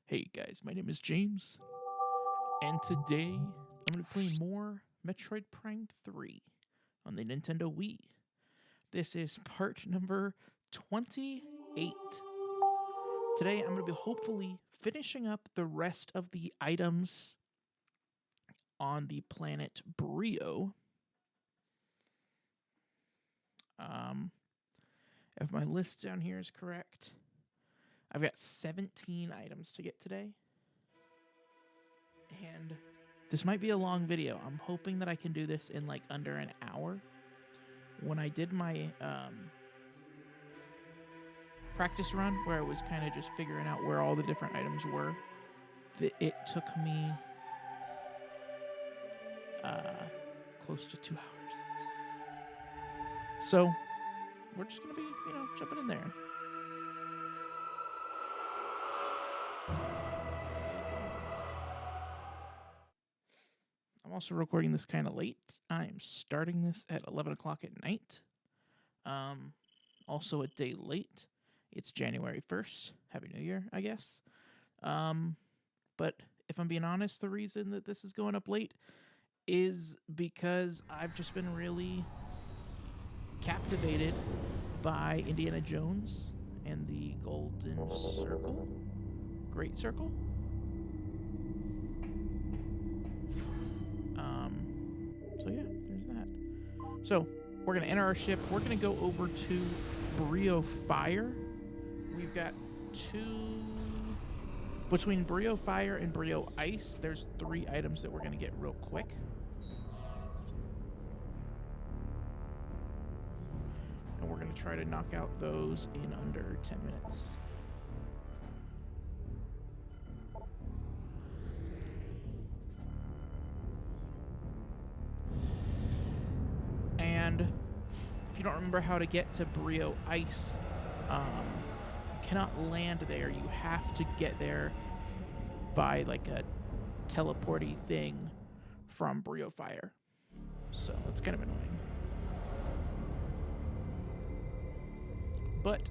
Hey guys, my name is James, and today I'm going to play more Metroid Prime 3 on the Nintendo Wii. This is part number 28. Today I'm going to be hopefully finishing up the rest of the items on the planet Bryyo. If my list down here is correct, I've got 17 items to get today. And this might be a long video. I'm hoping that I can do this in like under an hour. When I did my practice run, where I was kind of just figuring out where all the different items were, it took me close to 2 hours. So we're just going to be, jumping in there. I'm also recording this kind of late. I'm starting this at 11 o'clock at night. Also a day late. It's January 1st. Happy New Year, I guess. But if I'm being honest, the reason that this is going up late is because I've just been really captivated by Indiana Jones and the Golden Circle. Great Circle. So yeah, there's that. So we're going to enter our ship. We're going to go over to Bryyo Fire. We've got between Bryyo Fire and Bryyo Ice, there's 3 items that we're going to get real quick. And we're going to try to knock out those in under 10 minutes. And if you don't remember how to get to Bryyo Ice, you cannot land there. You have to get there by like a teleporty thing from Bryyo Fire. So it's kind of annoying. But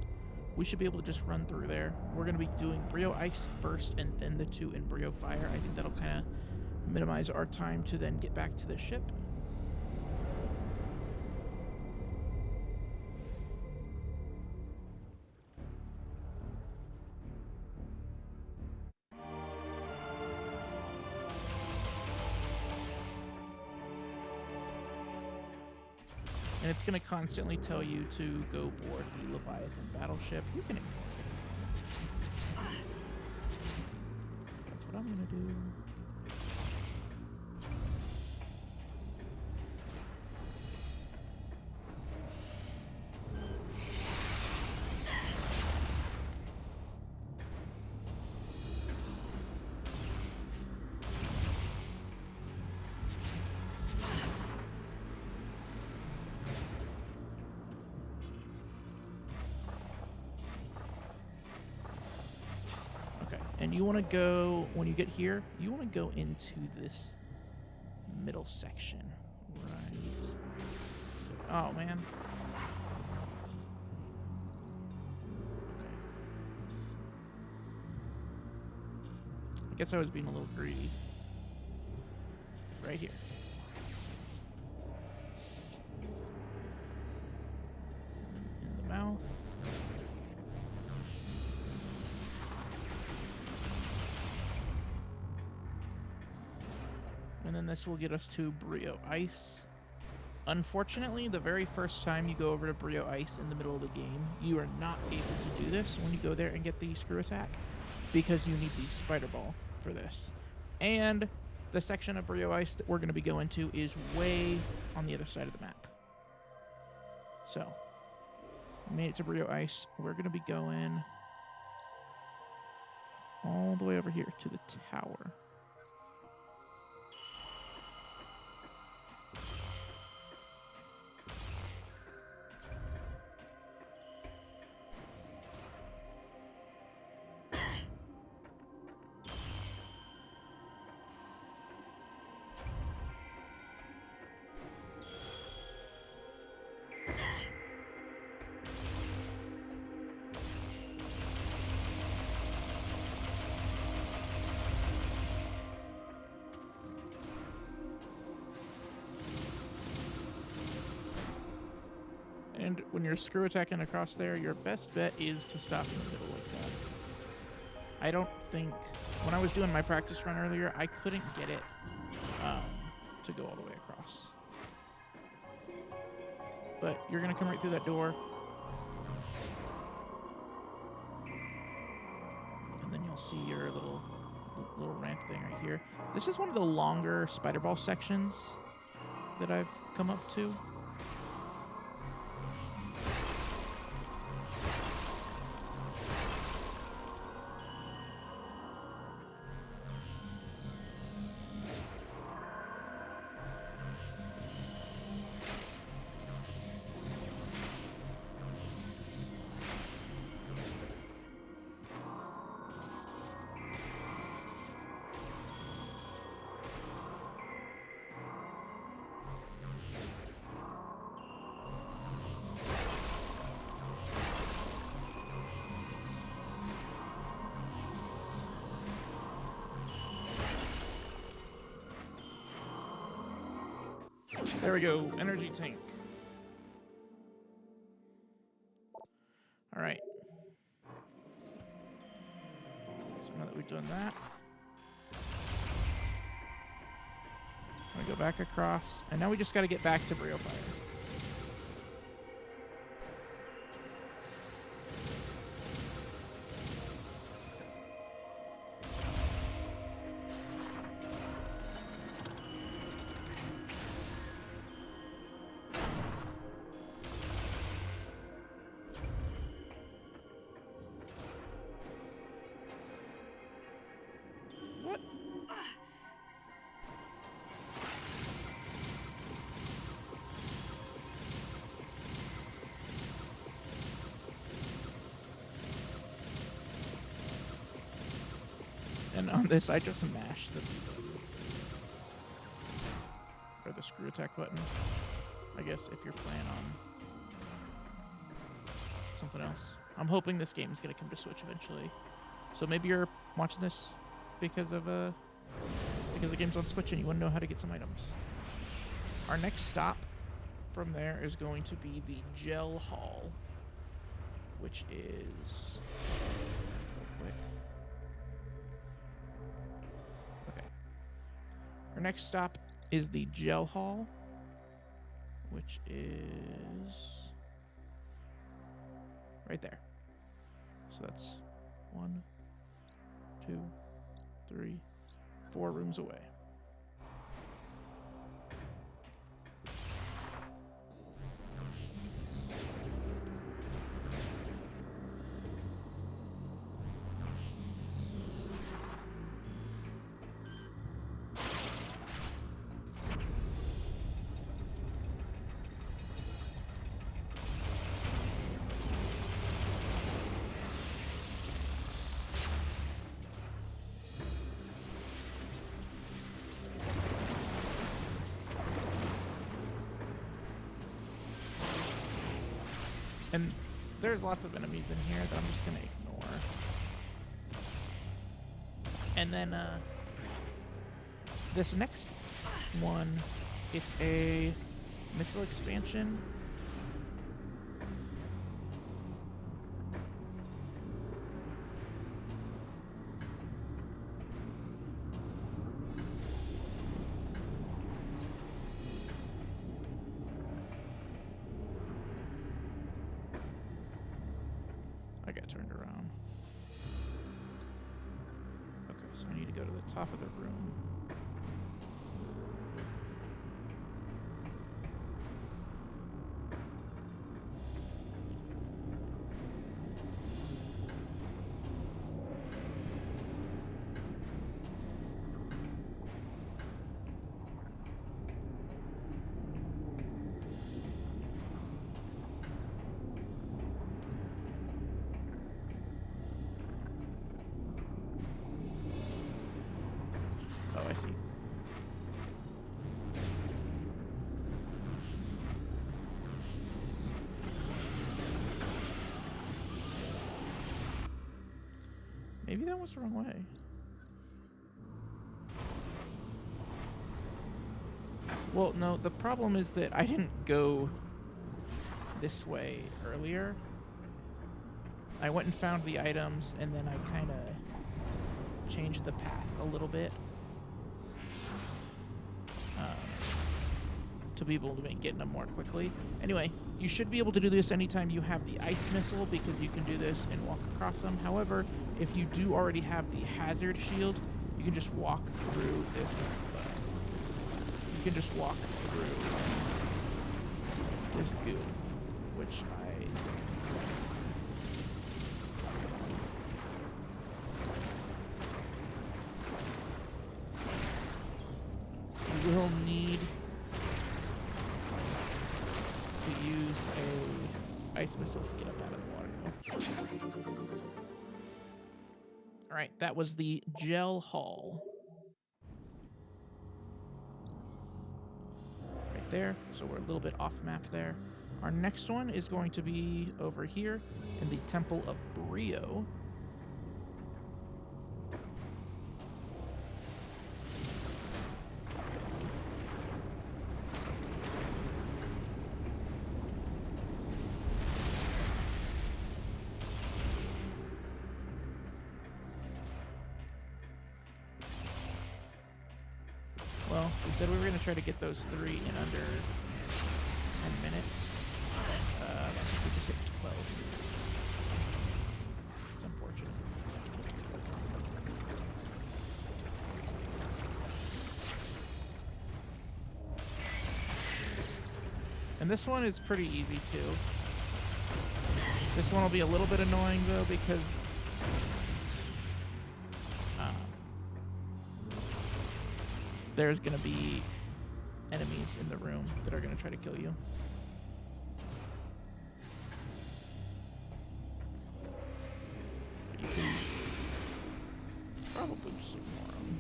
we should be able to just run through there. We're going to be doing Bryyo Ice first and then the 2 in Bryyo Fire. I think that'll kind of minimize our time to then get back to the ship. And it's going to constantly tell you to go board the Leviathan battleship. You can ignore it. That's what I'm going to do. And you want to go, when you get here, you want to go into this middle section. Right. Oh, man. Okay. I guess I was being a little greedy. Right here. In the mouth. And then this will get us to Bryyo Ice. Unfortunately, the very first time you go over to Bryyo Ice in the middle of the game, you are not able to do this when you go there and get the screw attack, because you need the spider ball for this. And the section of Bryyo Ice that we're going to be going to is way on the other side of the map. So, we made it to Bryyo Ice. We're going to be going all the way over here to the tower. when you're screw attacking across there, your best bet is to stop in the middle like that. I don't think... When I was doing my practice run earlier, I couldn't get it to go all the way across. But you're going to come right through that door. And then you'll see your little ramp thing right here. This is one of the longer spider ball sections that I've come up to. There we go, energy tank. All right. So now that we've done that, I'm gonna go back across, and now we just got to get back to Bryyo Fire. And on this, I just mashed the B button. Or the screw attack button. I guess if you're playing on something else. I'm hoping this game is going to come to Switch eventually. So maybe you're watching this because the game's on Switch and you want to know how to get some items. Our next stop from there is going to be the Gel Hall, which is... real quick. Okay. Our next stop is the Gel Hall, which is right there. So that's 1, 2, 3, 4 rooms away. And there's lots of enemies in here that I'm just going to ignore. And then this next one, it's a missile expansion. I got turned around. Okay, so I need to go to the top of the room. Oh, I see. Maybe that was the wrong way. Well, no, the problem is that I didn't go this way earlier. I went and found the items, and then I kind of changed the path a little bit to be able to get them more quickly. Anyway, you should be able to do this anytime you have the ice missile, because you can do this and walk across them. However, if you do already have the hazard shield, you can just walk through this. You can just walk through this goo, which you will need to use a ice missile to get up out of the water. Alright, that was the gel hall. Right there, so we're a little bit off map there. Our next one is going to be over here in the Temple of Bryyo. Well, we said we were going to try to get those 3 in under 10 minutes. I think we just hit 12 minutes. It's unfortunate. And this one is pretty easy too. This one will be a little bit annoying though, because there's going to be enemies in the room that are going to try to kill you. But you can probably just ignore them.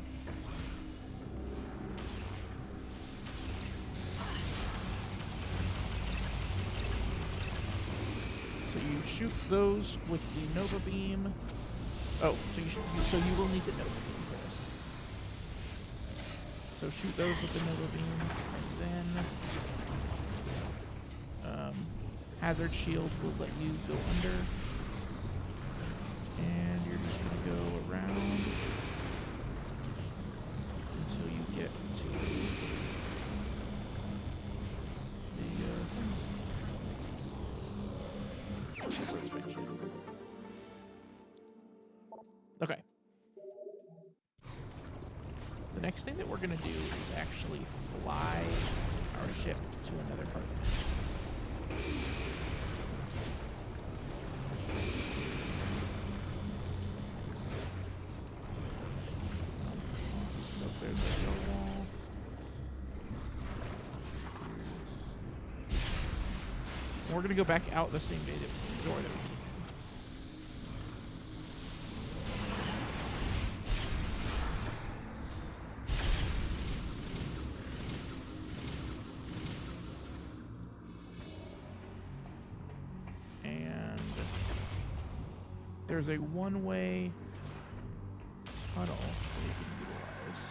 So you shoot those with the Nova Beam. Oh, so you will need the Nova Beam. So shoot those with the Nova Beam, and then Hazard Shield will let you go under, and you're just going to go around until you get to the okay. The next thing that we're going to do is actually fly our ship to another part of the map. So there's a yellow wall. And we're going to go back out the same door that we came. There's a one-way tunnel that you can utilize.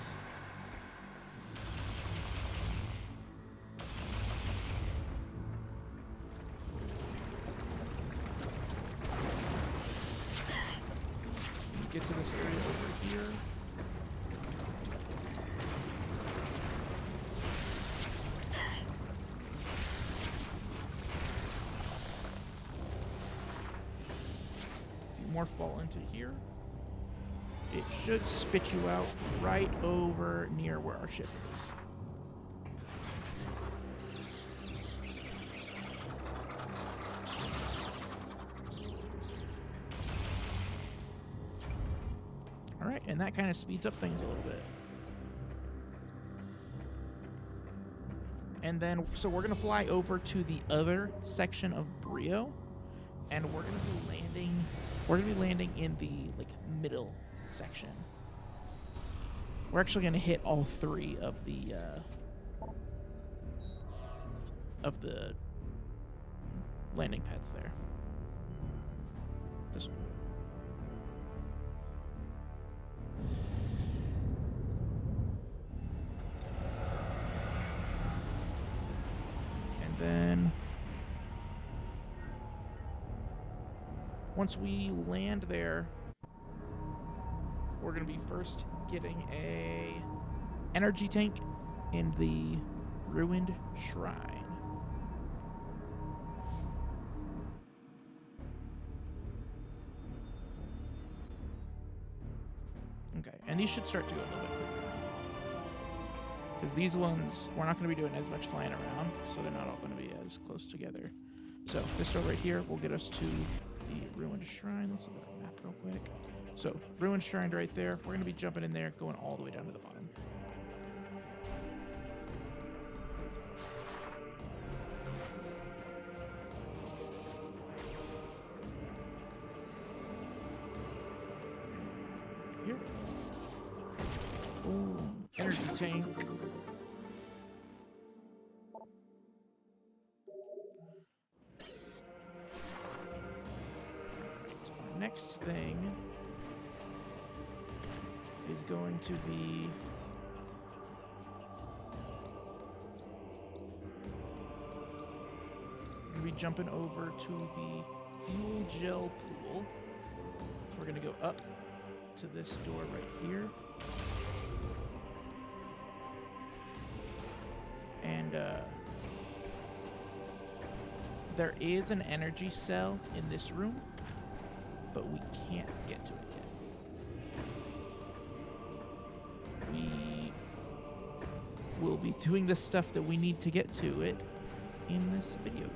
You get to this area over here. Morph ball into here. It should spit you out right over near where our ship is. Alright, and that kind of speeds up things a little bit. And then, so we're going to fly over to the other section of Bryyo, and we're going to be landing... We're going to be landing in the middle section. We're actually going to hit all 3 of the landing pads there. This one. And then Once we land there, we're going to be first getting a energy tank in the ruined shrine. Okay, and these should start to go a little bit quicker. Because these ones, we're not going to be doing as much flying around, so they're not all going to be as close together. So this door right here will get us to the ruined shrine. Let's look at the map real quick. So ruined shrine right there. We're going to be jumping in there, going all the way down to the bottom. Here. Ooh, energy tank. Next thing is going to be jumping over to the fuel gel pool. So we're going to go up to this door right here. And there is an energy cell in this room, but we can't get to it yet. We will be doing the stuff that we need to get to it in this video.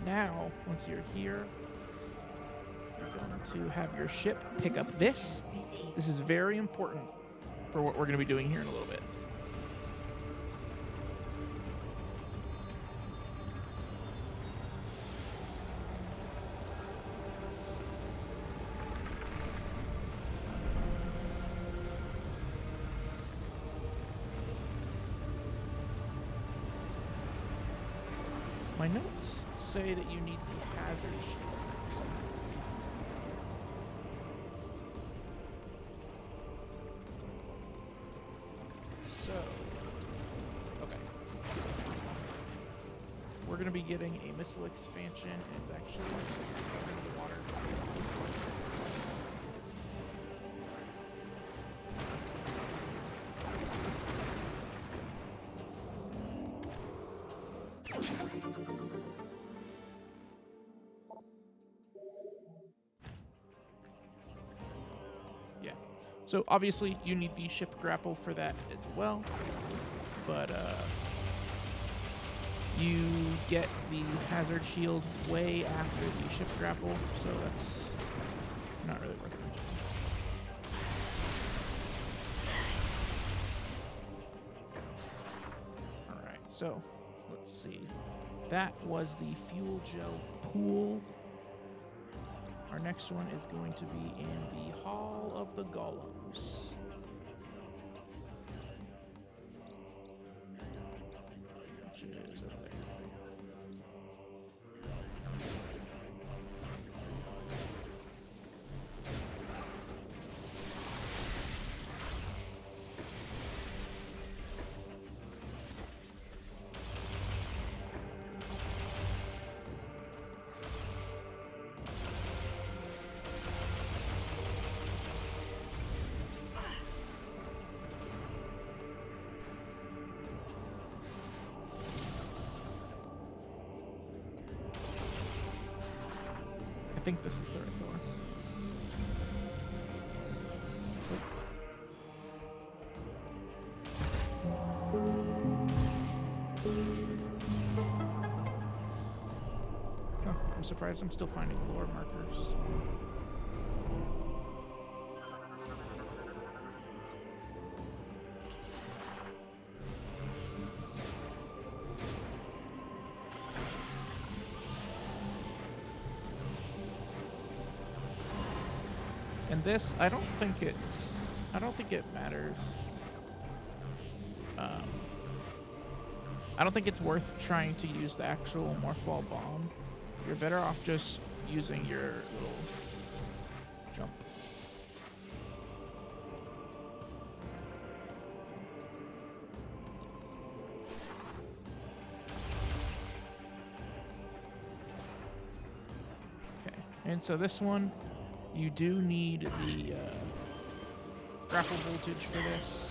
Now, once you're here, you're going to have your ship pick up this. This is very important for what we're going to be doing here in a little bit. My notes say that you need the hazard shield. So, okay. We're going to be getting a missile expansion, and it's actually in the water. So obviously you need the ship grapple for that as well, but you get the hazard shield way after the ship grapple, so that's not really worth it. Alright, so let's see. That was the fuel gel pool. Our next one is going to be in the Hall of the Golems. Which is over there. I think this is the right door. Oh, I'm surprised I'm still finding lore markers. this, I don't think it matters. I don't think it's worth trying to use the actual Morphball bomb. You're better off just using your little jump. Okay, and so this one, you do need the grapple voltage for this.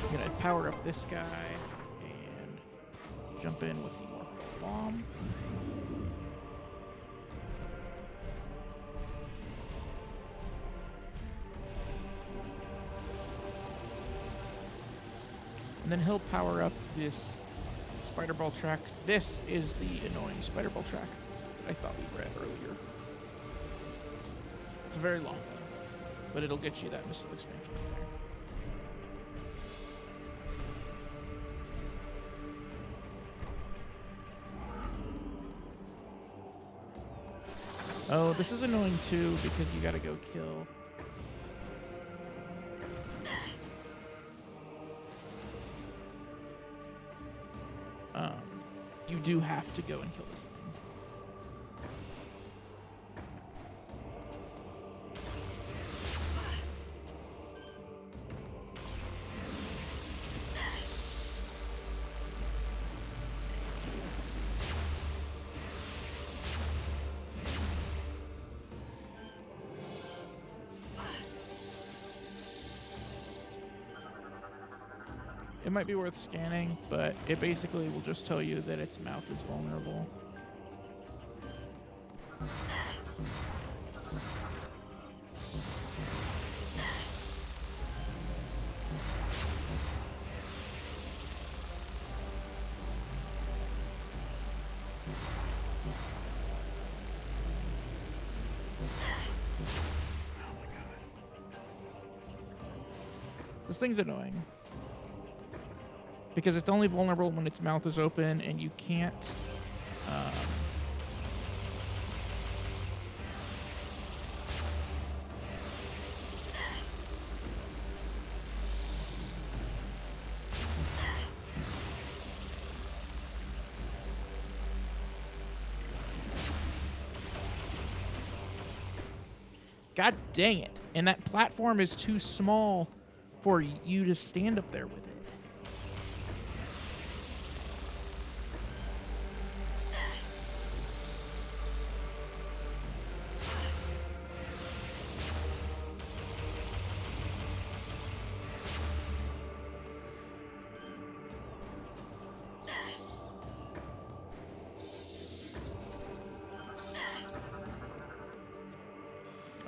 I'm gonna power up this guy and jump in with the Morphball bomb. And then he'll power up this spider ball track. This is the annoying spider ball track that I thought we read earlier. It's a very long one, but it'll get you that missile expansion there. Oh, this is annoying too because you gotta go kill. You do have to go and kill this thing. It might be worth scanning, but it basically will just tell you that its mouth is vulnerable. This thing's annoying. Because it's only vulnerable when its mouth is open, and you can't... God dang it. And that platform is too small for you to stand up there with it.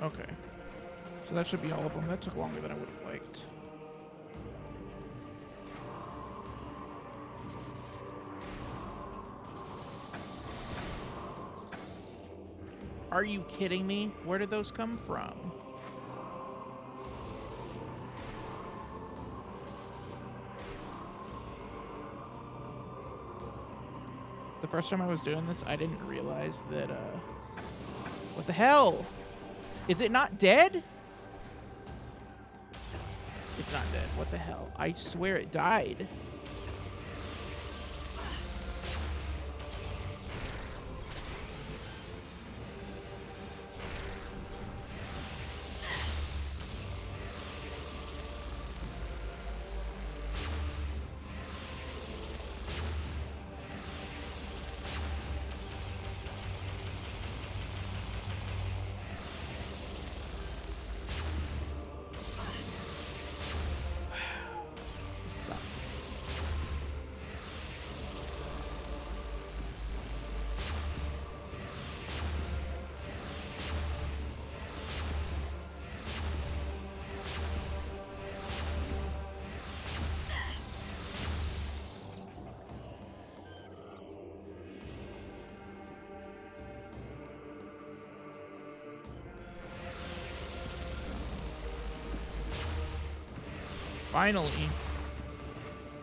Okay. So that should be all of them. That took longer than I would have liked. Are you kidding me? Where did those come from? The first time I was doing this, I didn't realize that, what the hell? Is it not dead? It's not dead. What the hell? I swear it died. Finally.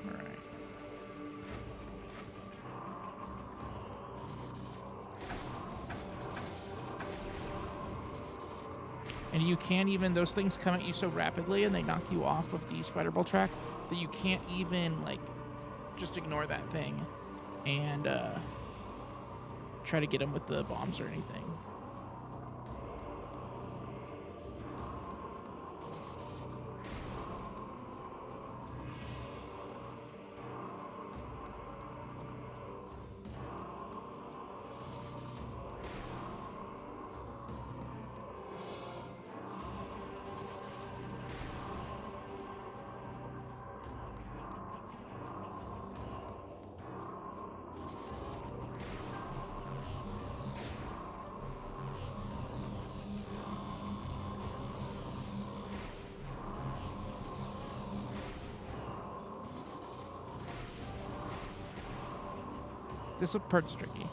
Alright. And you can't even, those things come at you so rapidly and they knock you off of the spider ball track that you can't even, like, just ignore that thing and try to get them with the bombs or anything. This part's tricky.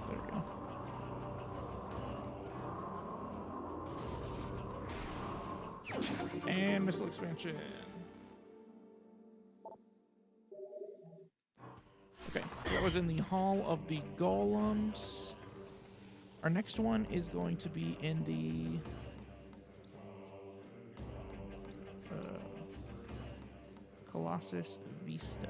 There we go. And missile expansion. Okay, so that was in the Hall of the Golems. Our next one is going to be in the Colossus Vista.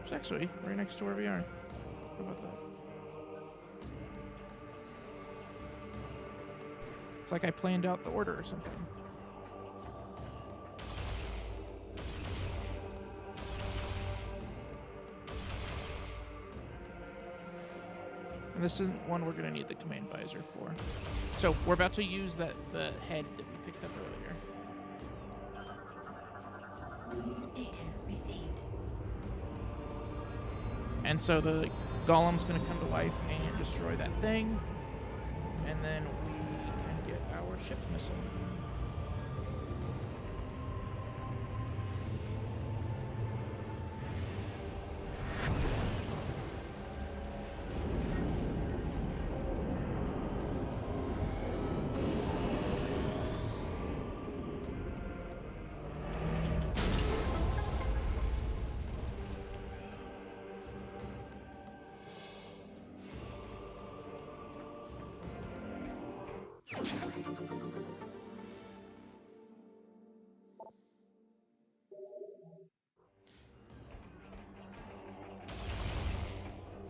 It's actually right next to where we are. How about that? It's like I planned out the order or something. And this is one we're going to need the command visor for. So we're about to use the head that we picked up earlier. Data received. And so the golem's going to come to life and destroy that thing. And then we can get our ship missile.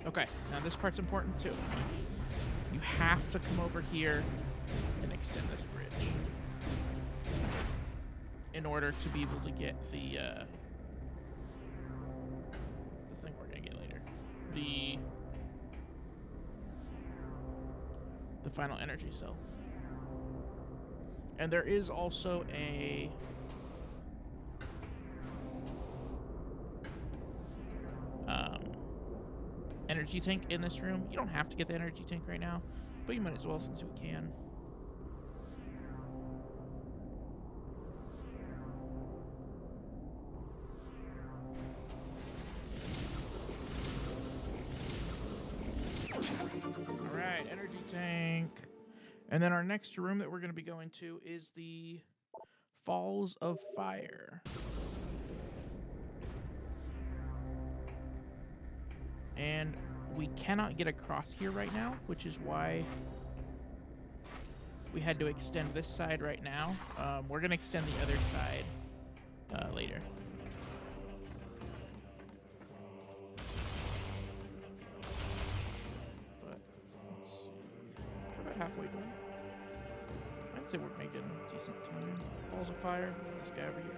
Okay, now this part's important too. You have to come over here and extend this bridge in order to be able to get the thing we're gonna get later. The final energy cell. And there is also a energy tank in this room. You don't have to get the energy tank right now, but you might as well since we can. Alright, energy tank. And then our next room that we're going to be going to is the Falls of Fire. And we cannot get across here right now, which is why we had to extend this side right now. We're going to extend the other side later. But let's see. We're about halfway done. I'd say we're making decent time. Balls of Fire. This guy over here.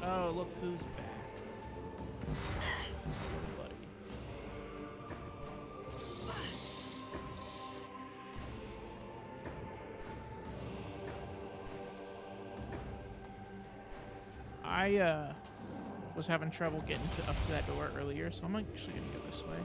Oh, look who's back. Buddy. I was having trouble getting up to that door earlier, so I'm actually gonna go this way.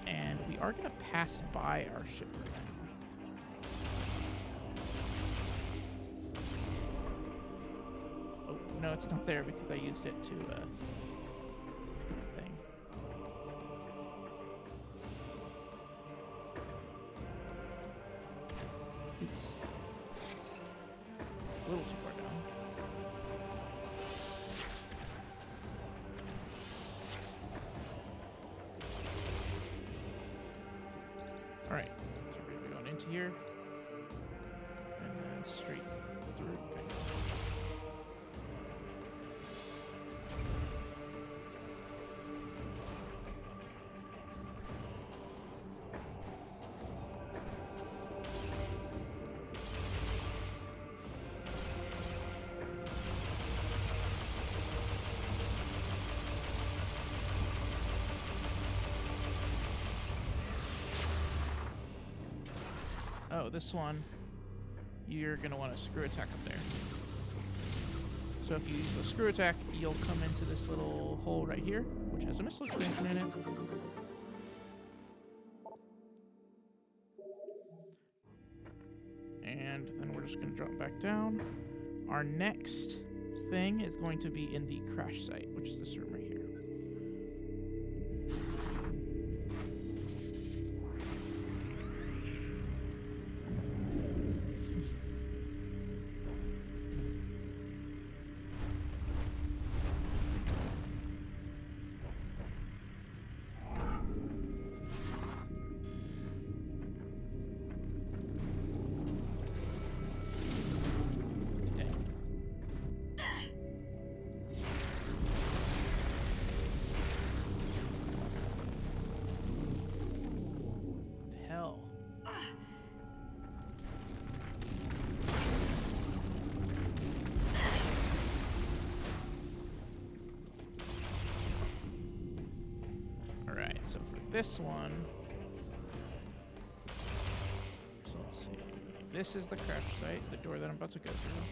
And we are gonna pass by our ship right now. No, it's not there because I used it to, thing. Oops. A little too far down. Alright, so we're gonna be going into here. And then straight through. Okay. Oh, this one, you're going to want a screw attack up there. So if you use the screw attack, you'll come into this little hole right here, which has a missile expansion in it. And then we're just going to drop back down. Our next thing is going to be in the crash site, which is this room right here. So for this one, so let's see. This is the crash site, the door that I'm about to go through.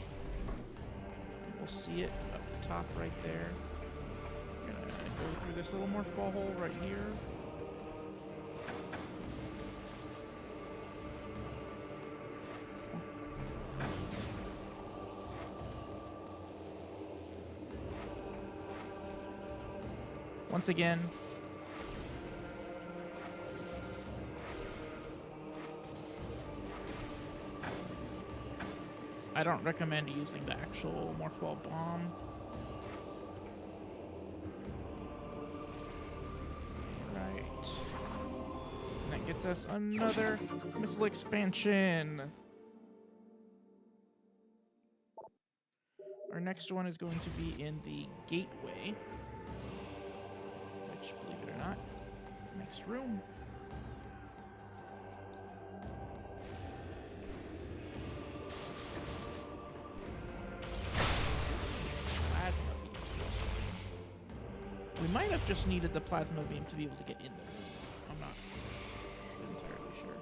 We'll see it up top right there. I'm gonna go through this little morph ball hole right here. Once again, I don't recommend using the actual morph ball bomb. Right. And that gets us another missile expansion. Our next one is going to be in the gateway, which, believe it or not, is the next room. We might have just needed the plasma beam to be able to get in the room. I'm not entirely sure.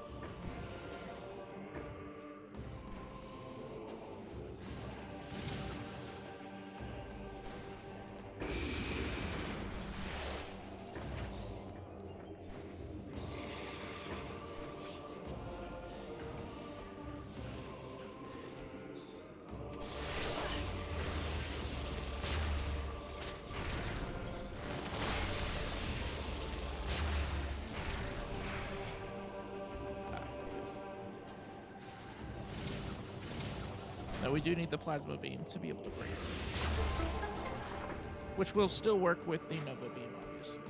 No, we do need the plasma beam to be able to break it. Which will still work with the Nova beam, obviously.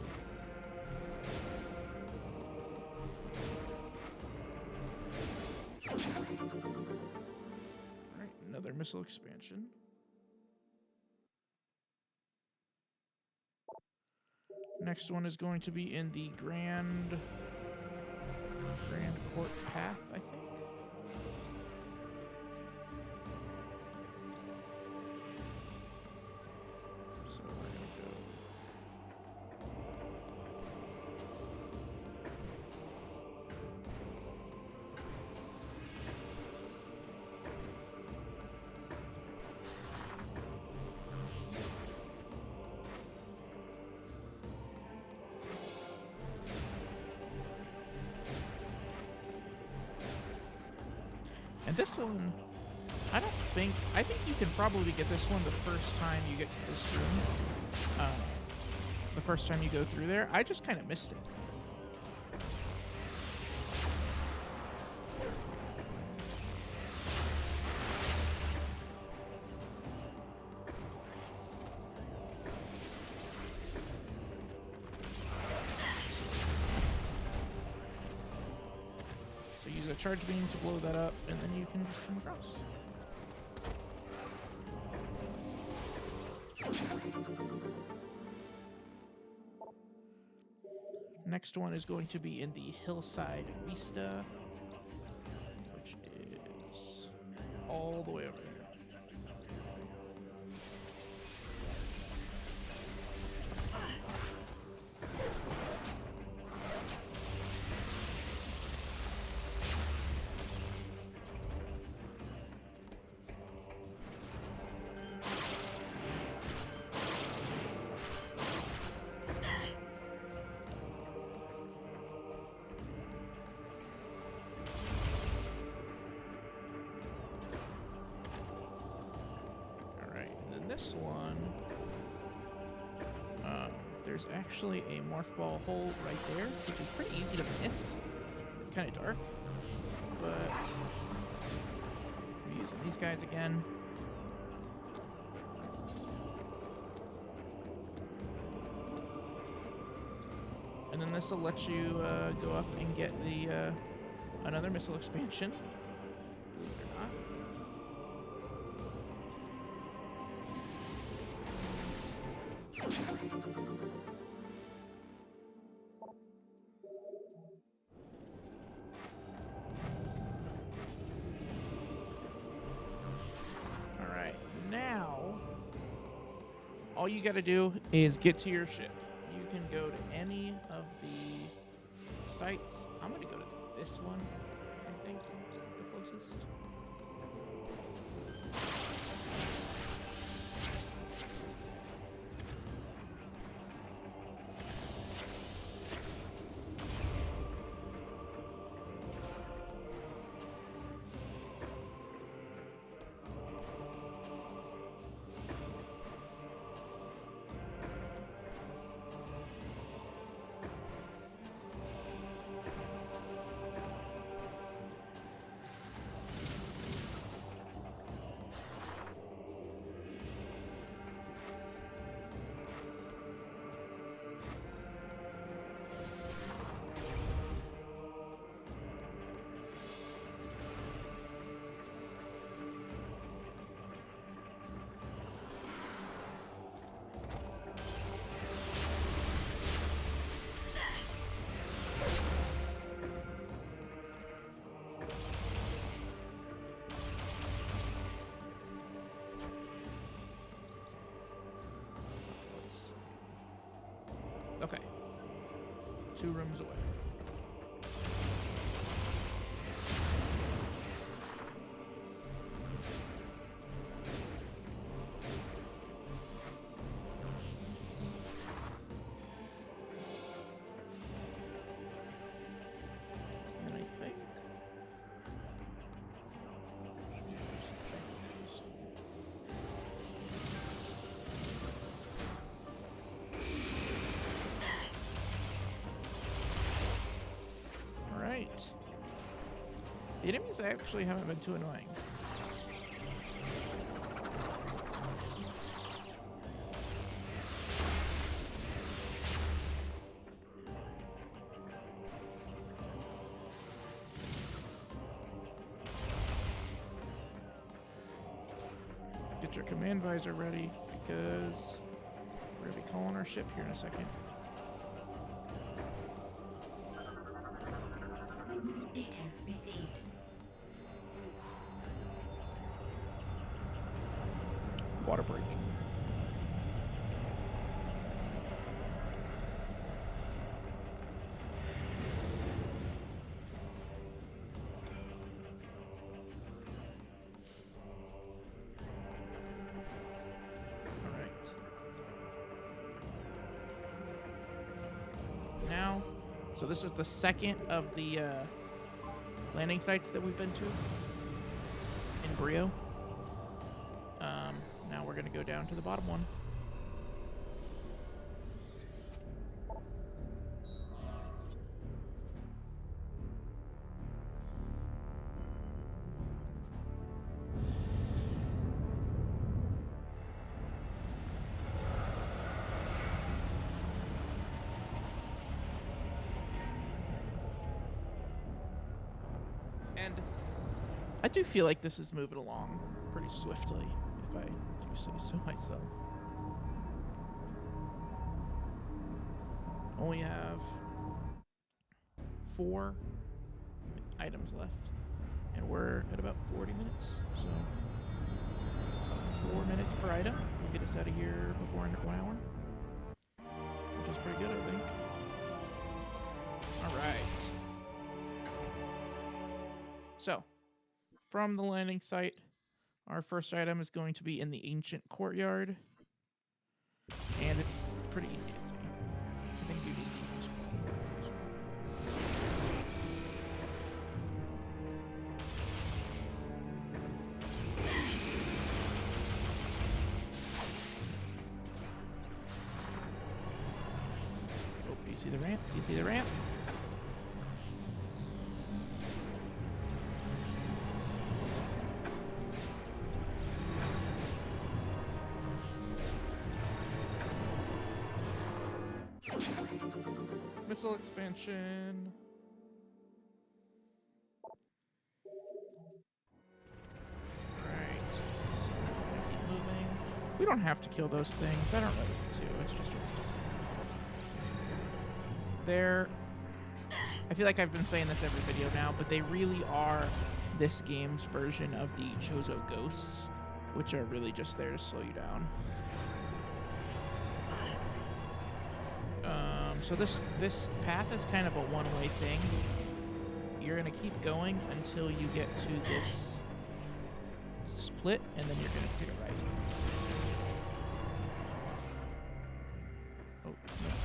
Alright, another missile expansion. Next one is going to be in the Grand Court Path, I think. And this one, I think you can probably get this one the first time you get to this room. The first time you go through there. I just kind of missed it. So use a charge beam to blow that up, and then you can just come across. Next one is going to be in the Hillside Vista, which is all the way over there. This one, there's actually a morph ball hole right there, which is pretty easy to miss. Kind of dark, but we're using these guys again. And then this will let you go up and get the another missile expansion. Believe it or not. All you gotta do is get to your ship. You can go to any of the sites. I'm gonna go to this one, I think, the closest. Okay. 2 rooms away. And I think the enemies actually haven't been too annoying. Get your command visor ready, because we're going to be calling our ship here in a second. Data received. Water break. Now, so this is the second of the landing sites that we've been to. Bryyo. Now we're gonna go down to the bottom one. And I do feel like this is moving along pretty swiftly, if I do say so myself. Only have 4 items left, and we're at about 40 minutes, so 4 minutes per item will get us out of here before 1 hour, which is pretty good, I think. Alright. So, from the landing site, our first item is going to be in the ancient courtyard, and it's pretty easy to see. I think you need to Oh, do you see the ramp? Do you see the ramp? Missile expansion. Right. So we're gonna keep moving. We don't have to kill those things. I don't really want to. It's just a waste of time. They're... I feel like I've been saying this every video now, but they really are this game's version of the Chozo Ghosts, which are really just there to slow you down. So this path is kind of a one-way thing. You're gonna keep going until you get to this split, and then you're gonna take a right. Oh, no,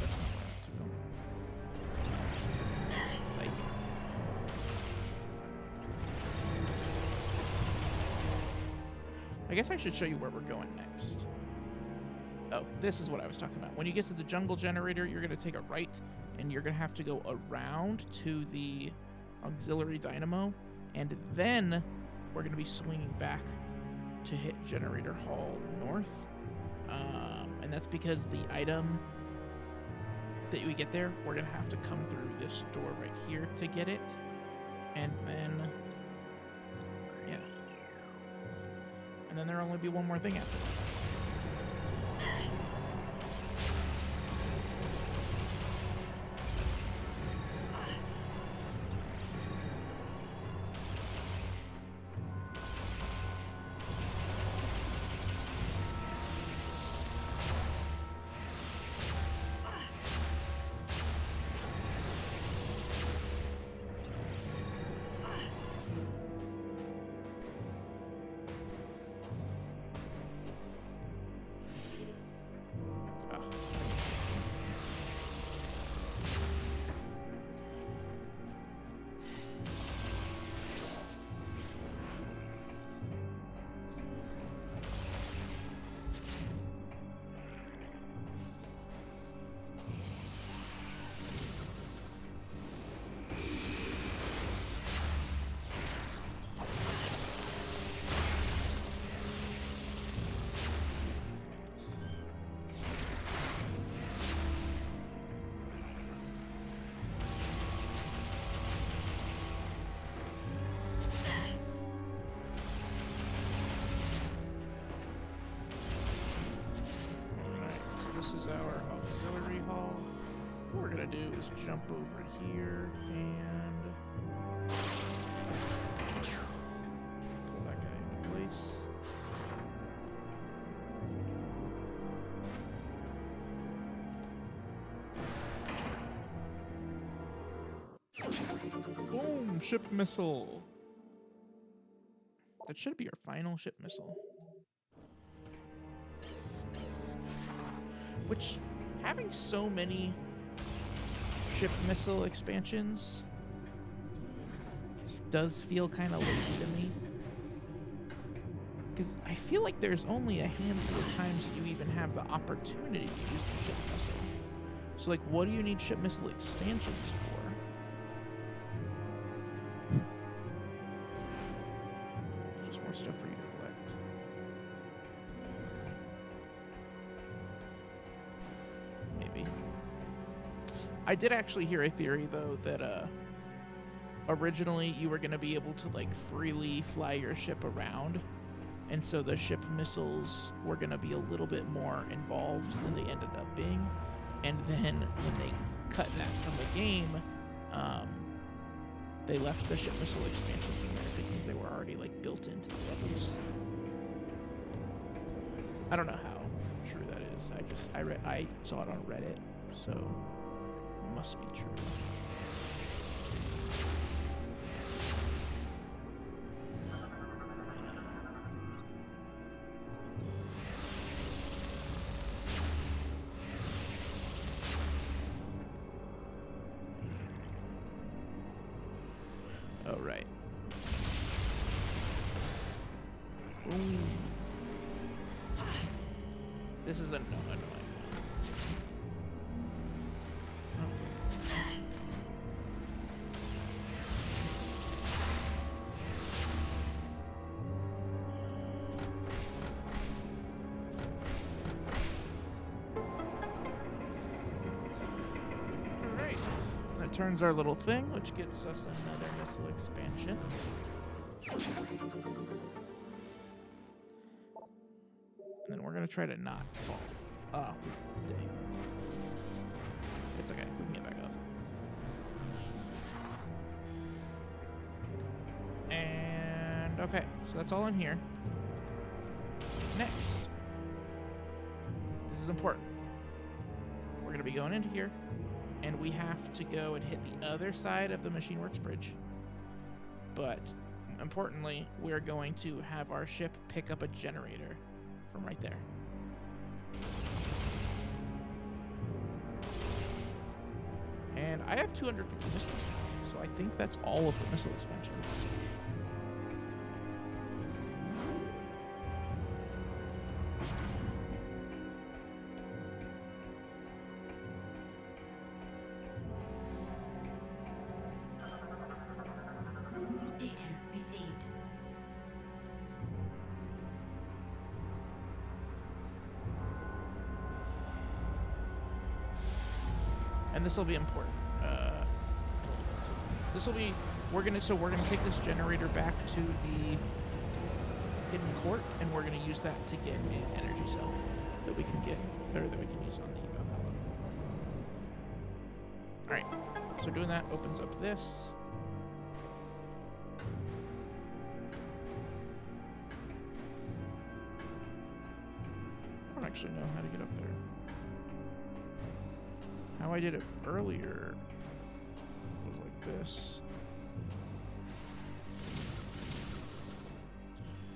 that's not where I have to go. Psych. I guess I should show you where we're going next. Oh, this is what I was talking about. When you get to the jungle generator, you're going to take a right, and you're going to have to go around to the auxiliary dynamo, and then we're going to be swinging back to hit generator hall north. And that's because the item that we get there, we're going to have to come through this door right here to get it. And then, yeah. And then there'll only be one more thing after that. Our auxiliary hall. What we're gonna do is jump over here and pull that guy into place. Boom! Ship missile. That should be our final ship missile. Which, having so many ship missile expansions does feel kind of lazy to me. Because I feel like there's only a handful of times that you even have the opportunity to use the ship missile. So, like, what do you need ship missile expansions for? Just more stuff for you to collect. Maybe. I did actually hear a theory, though, that originally you were going to be able to, like, freely fly your ship around. And so the ship missiles were going to be a little bit more involved than they ended up being. And then when they cut that from the game, they left the ship missile expansions in there because they were already like built into the levels. I don't know how true that is. I saw it on Reddit, so it must be true. Oh, right. Ooh. This is annoying. Turns our little thing, which gives us another missile expansion. And then we're gonna try to not fall. Oh, dang. It's okay, we can get back up. And okay, so that's all in here. Next. This is important. We're gonna be going into here. And we have to go and hit the other side of the Machineworks bridge. But, importantly, we're going to have our ship pick up a generator from right there. And I have 250 missiles, so I think that's all of the missile expansions. And this will be important. This will be we're gonna take this generator back to the hidden court, and we're gonna use that to get an energy cell that we can get, or that we can use on the Valhalla. All right. So doing that opens up this. I don't actually know how to get up there. How I did it earlier was like this.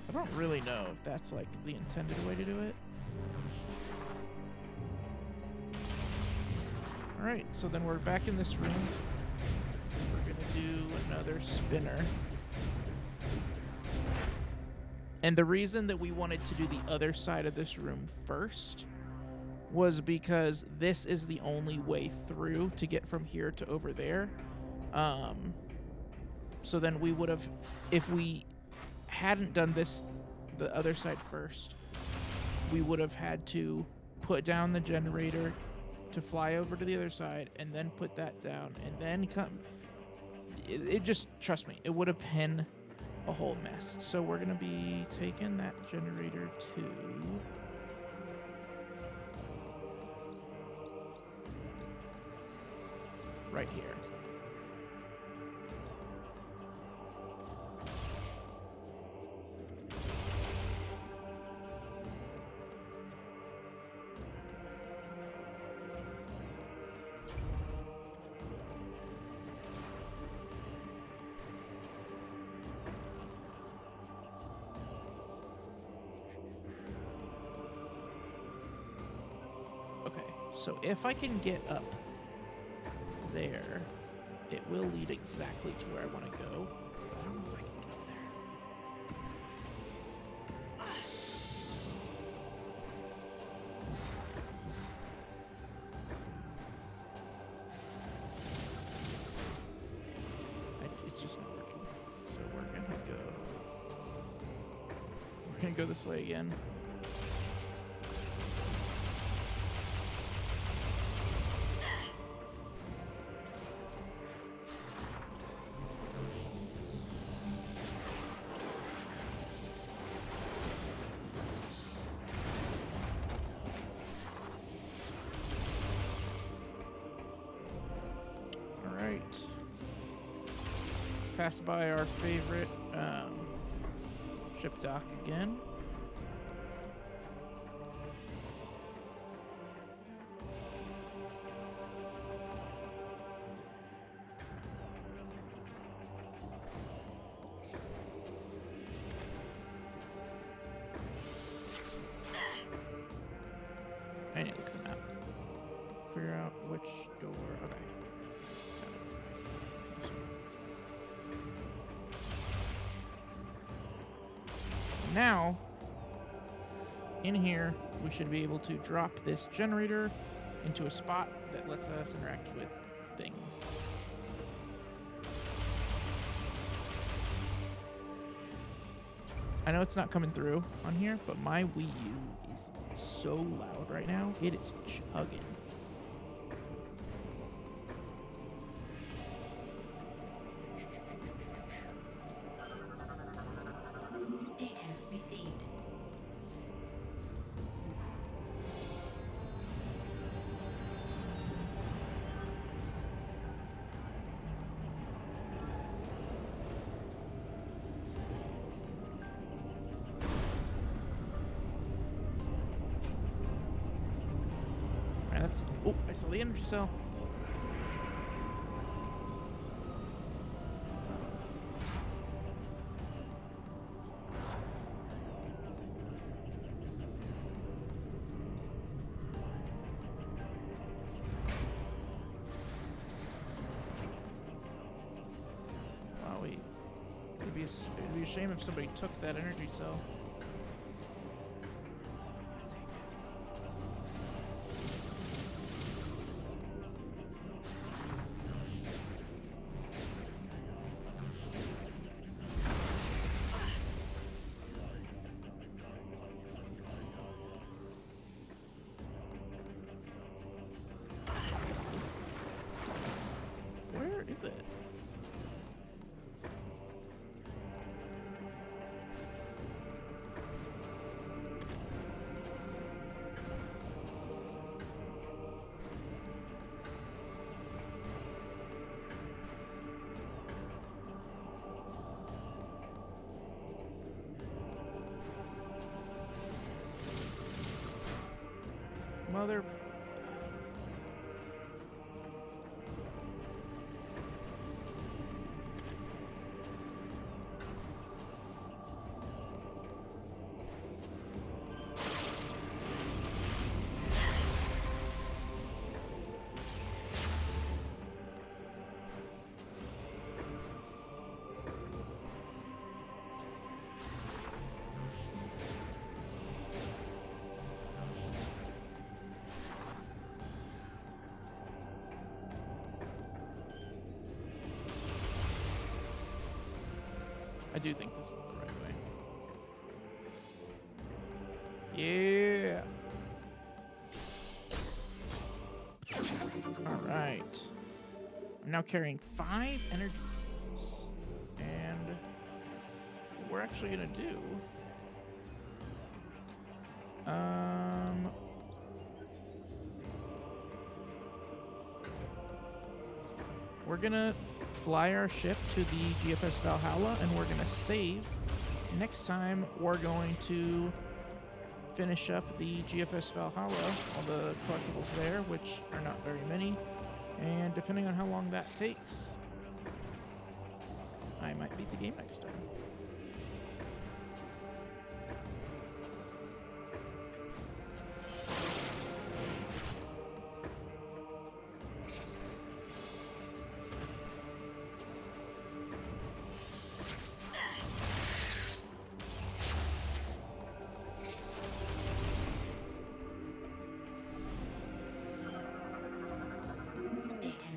I don't really know if that's like the intended way to do it. Alright, so then we're back in this room. We're gonna do another spinner. And the reason that we wanted to do the other side of this room first was because this is the only way through to get from here to over there. So then we would have, if we hadn't done this, the other side first, we would have had to put down the generator to fly over to the other side and then put that down and then come. It just, trust me, it would have been a whole mess. So we're gonna be taking that generator to right here. Okay, so if I can get up there, it will lead exactly to where I want to go. But I don't know if I can get up there. we're gonna go this way again. Pass by our favorite ship dock again. I need to look at the map. Figure out which door. Okay. Now, in here, we should be able to drop this generator into a spot that lets us interact with things. I know it's not coming through on here, but my Wii U is so loud right now. It is chugging. Data received. Alright, that's... Oh, I saw the energy cell. Wow, wait. It'd be a shame if somebody took that energy cell. Where is it? Mother... I do think this is the right way. Yeah. All right. I'm now carrying 5 energy cells, and what we're actually gonna do. We're gonna fly our ship to the GFS Valhalla, and we're gonna save. Next time, we're going to finish up the GFS Valhalla, all the collectibles there, which are not very many, and depending on how long that takes, I might beat the game next time.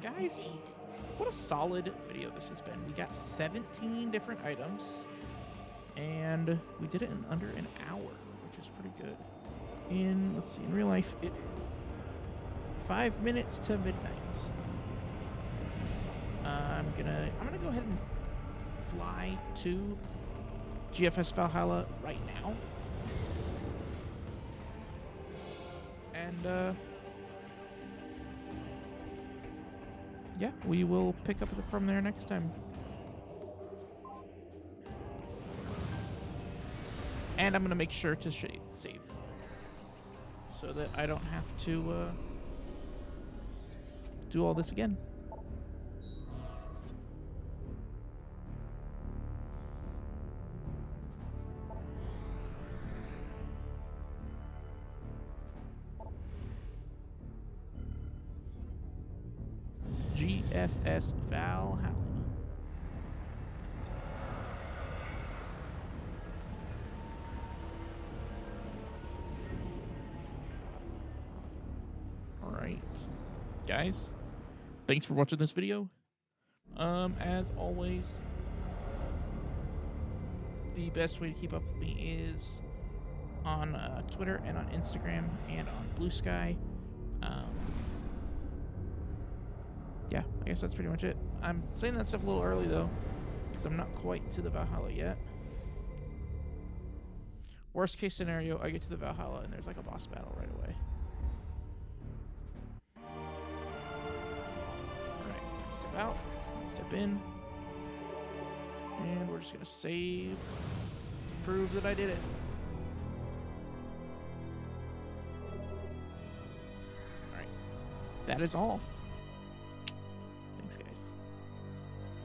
Guys, what a solid video this has been. We got 17 different items, and we did it in under an hour, which is pretty good. Let's see, in real life, 5 minutes to midnight. I'm gonna go ahead and fly to GFS Valhalla right now. And yeah, we will pick up from there next time. And I'm gonna make sure to save so that I don't have to do all this again. GFS Valhalla. Alright. Guys, thanks for watching this video. As always, the best way to keep up with me is on Twitter and on Instagram and on Blue Sky. Yeah, I guess that's pretty much it. I'm saying that stuff a little early, though, because I'm not quite to the Valhalla yet. Worst case scenario, I get to the Valhalla and there's like a boss battle right away. Alright, step out, step in, and we're just gonna save to prove that I did it. Alright, that is all.